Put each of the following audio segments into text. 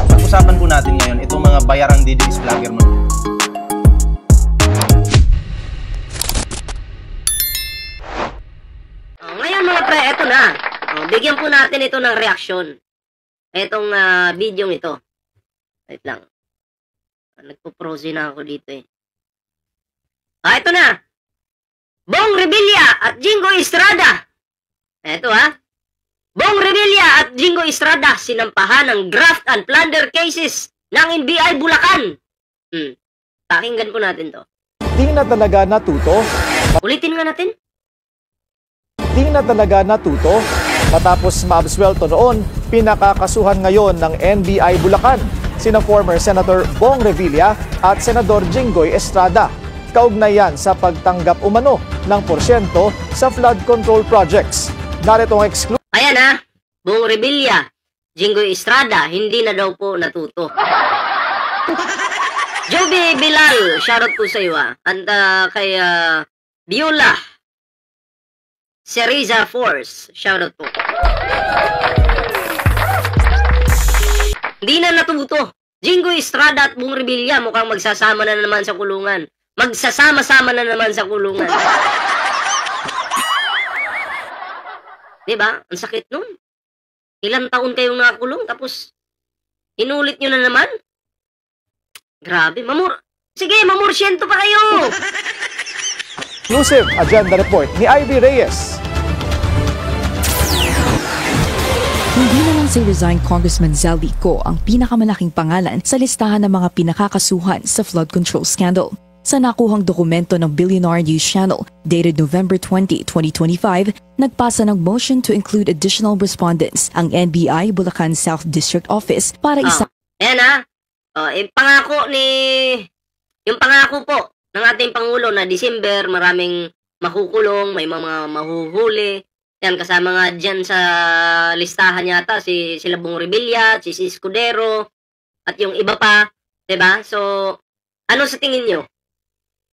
Pag-usapan po natin ngayon itong mga bayarang DDS vlogger mo. Ngayon mga pre, eto na. Bigyan po natin ito ng reaksyon. Etong video ito. Wait lang. Nagpo-prose na ako dito eh. Ito na. Bong Revilla at Jingo Estrada. Eto Bong Revilla at Jingo Estrada sinampahan ng graft and plunder cases ng NBI Bulacan. Pakinggan po natin to. Di na talaga natuto. Ulitin nga natin. Di na talaga natuto. Matapos maabswelto noon, pinakakasuhan ngayon ng NBI Bulacan sina former Senator Bong Revilla at Senador Jinggoy Estrada. Kaugnay yan sa pagtanggap umano ng porsyento sa flood control projects. Narito ang Ayan Bong Revilla, Jinggoy Estrada, hindi na daw po natuto. Joby Bilal, shoutout po sa iyo And kay Biola Seriza Force, shoutout po. Hindi na natuto. Jinggoy Estrada at Bong Revilla mukhang magsasama na naman sa kulungan. Magsasama-sama na naman sa kulungan. Diba? Ang sakit nun. Ilang taon kayong nakakulong tapos inulit nyo na naman? Grabe. Sige, mamorsyento pa kayo! exclusive agenda report ni Ivy Reyes. Hindi naman si resigned Congressman Zaldico ang pinakamalaking pangalan sa listahan ng mga pinakakasuhan sa flood control scandal. Sa nakuhang dokumento ng Billionaire News Channel dated November 20, 2025, nagpasa ng motion to include additional respondents ang NBI Bulacan South District Office para Ayan yung pangako po ng ating Pangulo na December, maraming makukulong, may mga mahuhuli. Yan, kasama nga dyan sa listahan yata sila Bong Revilla, si Escudero, at yung iba pa, diba? So, ano sa tingin nyo?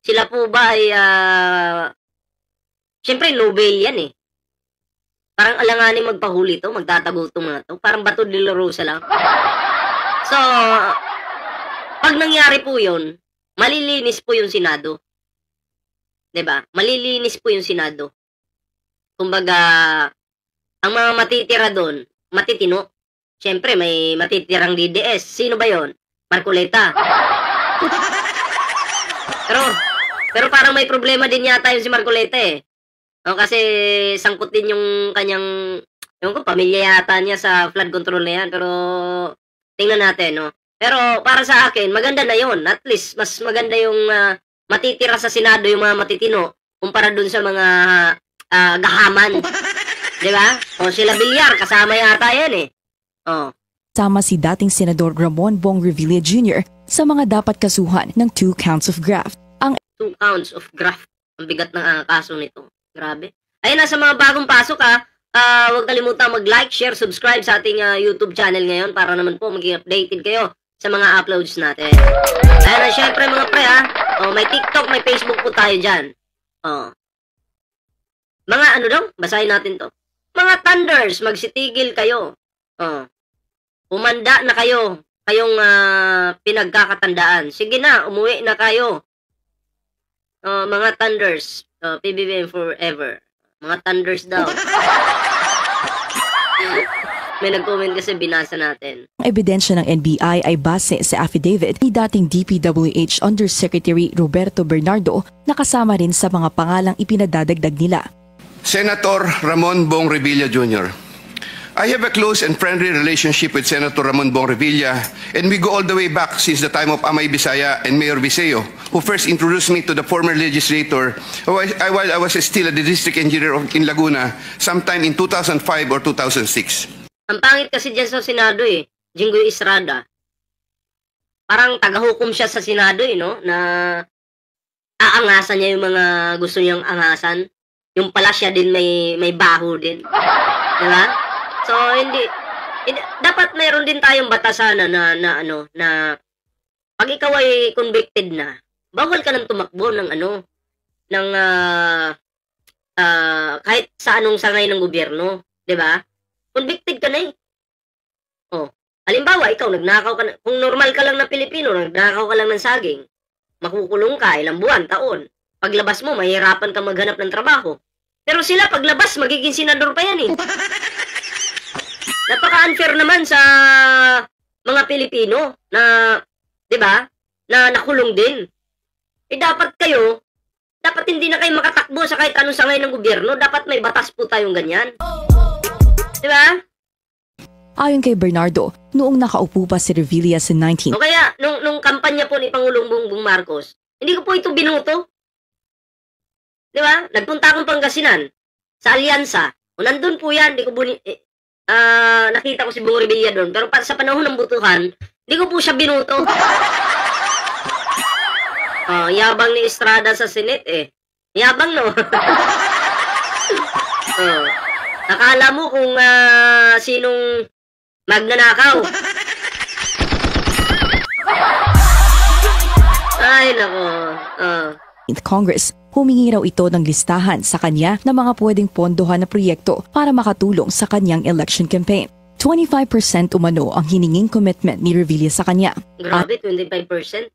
Sila po ba ay, syempre no bail yan Parang alanganin magpahuli to, magtatago to mga to. Parang Bato de la Rosa lang. So, pag nangyari po yun, malilinis po yung Senado. Diba? Malilinis po yung Senado. Kumbaga, ang mga matitira doon, matitino. Syempre, may matitirang DDS. Sino ba yon? Marcoleta. Pero parang may problema din yata yung si Marcoleta kasi sangkot din yung kanyang, yung pamilya yata niya sa flood control na yan. Pero, tingnan natin, no? Pero, para sa akin, maganda na yon. At least, mas maganda yung matitira sa Senado, yung mga matitino, kumpara dun sa mga gahaman. Diba? O sila Villar, kasama yata yan Sama si dating Senador Ramon Bong Revilla Jr. sa mga dapat kasuhan ng 2 counts of graft. 2 counts of graft. Ang bigat ng kaso nito. Grabe. Ayun sa mga bagong pasok huwag kalimutan mag-like, share, subscribe sa ating YouTube channel ngayon para naman po maging updated kayo sa mga uploads natin. Ayun syempre mga pre may TikTok, may Facebook po tayo dyan. Mga ano daw? Basahin natin to. Mga thunders, magsitigil kayo. Umanda na kayo. Kayong pinagkakatandaan. Sige na, umuwi na kayo. Mga thunders. PBBM forever. Mga thunders daw. May nag-comment kasi binasa natin. Ang ebidensya ng NBI ay base sa affidavit ni dating DPWH Undersecretary Roberto Bernardo na kasama rin sa mga pangalang ipinadadagdag nila. Senator Ramon Bong Revilla Jr. I have a close and friendly relationship with Senator Ramon Bong Revilla, and we go all the way back since the time of Amay Bisaya and Mayor Viseo, who first introduced me to the former legislator while I was still a district engineer in Laguna sometime in 2005 or 2006. Ang pangit kasi dyan sa Senado Jinggoy Estrada. Parang tagahukom siya sa Senado no? Na aangasan niya yung mga gusto niyang angasan. Yung pala siya din may baho din. Diba? So, hindi dapat mayroon din tayong batasan na pag ikaw ay convicted na, bawal ka nang tumakbo ng kahit sa anong sangay ng gobyerno, 'di ba? Convicted ka na eh. Oh, halimbawa, ikaw, nagnakaw ka na, kung normal ka lang na Pilipino, nagnakaw ka lang ng saging, makukulong ka, ilang buwan, taon. Paglabas mo, mahirapan ka maghanap ng trabaho. Pero sila, paglabas, magiging senador pa yan eh. Napaka-unfair naman sa mga Pilipino na, di ba, na nakulong din. Eh, dapat hindi na kayo makatakbo sa kahit anong sangay ng gobyerno. Dapat may batas po tayong ganyan. Di ba? Ayon kay Bernardo, noong nakaupo pa si Revilla sa O kaya, nung kampanya po ni Pangulong Bongbong Marcos, hindi ko po ito binuto. Di ba? Nagpunta akong Pangasinan sa Alyansa. O nandun po yan, nakita ko si Bong Revilla doon. Pero sa panahon ng butuhan, hindi ko po siya binuto. Yabang ni Estrada sa Senate eh. Yabang no? Nakala mo kung sinong magnanakaw. Ay nako. Congress, humingi raw ito ng listahan sa kanya ng mga pwedeng pondohan na proyekto para makatulong sa kanyang election campaign. 25% umano ang hininging commitment ni Revilla sa kanya. Grabe, 25%.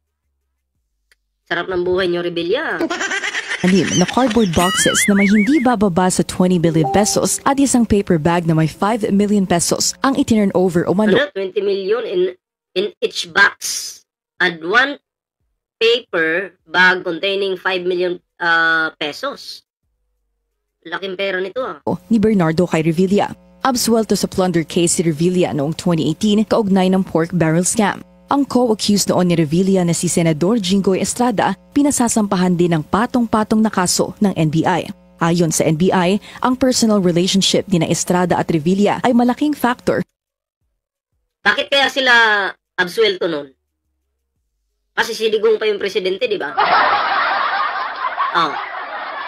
Sarap ng buhay niyo, Revilla. Anim na cardboard boxes na may hindi bababa sa 20 billion pesos at isang paper bag na may 5 million pesos ang itinurn over umano. 20 million in each box. And one paper bag containing 5 million pesos. Laking pera nito Ni Bernardo kay Revilla. Absuelto sa plunder case si Revilla noong 2018 kaugnay ng pork barrel scam. Ang co-accused noon ni Revilla na si Senador Jinggoy Estrada pinasasampahan din ng patong-patong na kaso ng NBI. Ayon sa NBI, ang personal relationship ni na Estrada at Revilla ay malaking factor. Bakit kaya sila absuelto noon? Kasi si Digong pa yung presidente, di ba?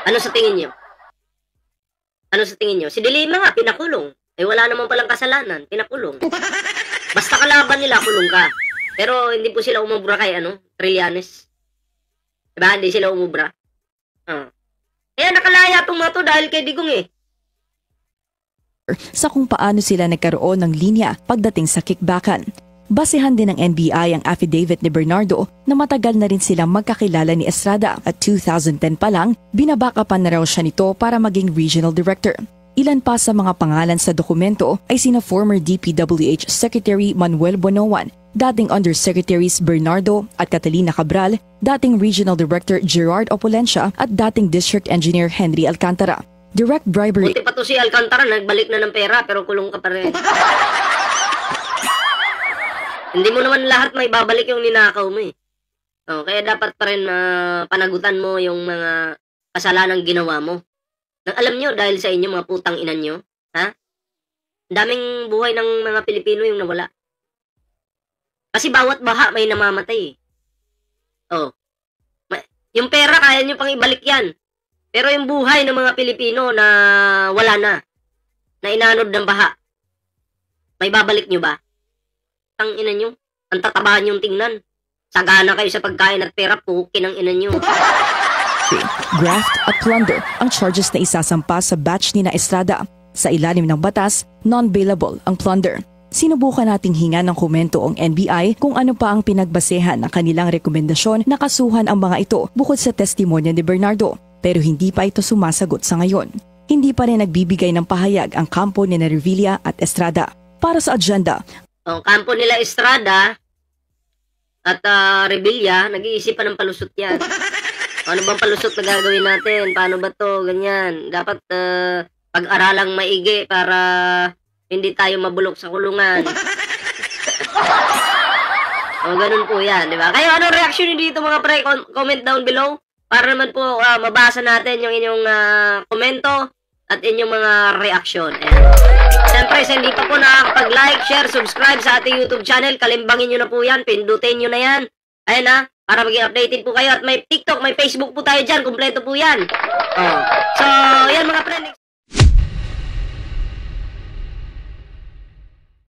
Ano sa tingin niyo? Ano sa tingin niyo? Si De Lima nga, pinakulong. Eh wala naman palang kasalanan, pinakulong. Basta kalaban nila, kulong ka. Pero hindi po sila umubra kay Trillanes. Diba? Hindi sila umubra. Kaya nakalaya itong mga to dahil kay Digong eh. Sa kung paano sila nagkaroon ng linya pagdating sa kickbackan. Basehan din ng NBI ang affidavit ni Bernardo na matagal na rin silang magkakilala ni Estrada at 2010 pa lang, binabakapan na raw siya nito para maging regional director. Ilan pa sa mga pangalan sa dokumento ay sina former DPWH Secretary Manuel Bonoan, dating Undersecretaries Bernardo at Catalina Cabral, dating Regional Director Gerard Opulencia at dating District Engineer Henry Alcantara. Direct bribery. Buti pa to si Alcantara, nagbalik na ng pera pero kulong ka pa rin. Hindi mo naman lahat may babalik yung ninakaw mo eh. Kaya dapat pa rin panagutan mo yung mga kasalanang ginawa mo. Alam nyo, dahil sa inyo mga putang inan nyo, ha? Daming buhay ng mga Pilipino yung nawala. Kasi bawat baha may namamatay eh. Yung pera kaya nyo pang ibalik yan. Pero yung buhay ng mga Pilipino na wala na inanod ng baha, may babalik nyo ba? Ang ina nyo, ang tatabahan yung tingnan. Sagana kayo sa pagkain at pera, pukin ang ina nyo. Graft at plunder ang charges na isasampa sa batch ni na Estrada. Sa ilalim ng batas, non-bailable ang plunder. Sinubukan nating hinga ng komento ang NBI kung ano pa ang pinagbasehan ng kanilang rekomendasyon na kasuhan ang mga ito bukod sa testimonya ni Bernardo. Pero hindi pa ito sumasagot sa ngayon. Hindi pa rin nagbibigay ng pahayag ang kampo ni Revilla at Estrada. Para sa agenda, ang kampo nila Estrada at Revilla, nag-iisip pa ng palusot yan. Ano bang palusot na gagawin natin? Paano ba to? Ganyan. Dapat pag-aralang maigi para hindi tayo mabulok sa kulungan. Ganun po yan, di ba? Kayo, anong reaction nyo dito mga pre? Comment down below para naman po mabasa natin yung inyong komento at inyong mga reaction. Siyempre, sa hindi pa po nakakapag-like, share, subscribe sa ating YouTube channel, kalimbangin nyo na po yan, pindutin nyo na yan. Ayan na, para maging updated po kayo. At may TikTok, may Facebook po tayo dyan, kumpleto po yan. So, yan mga friends.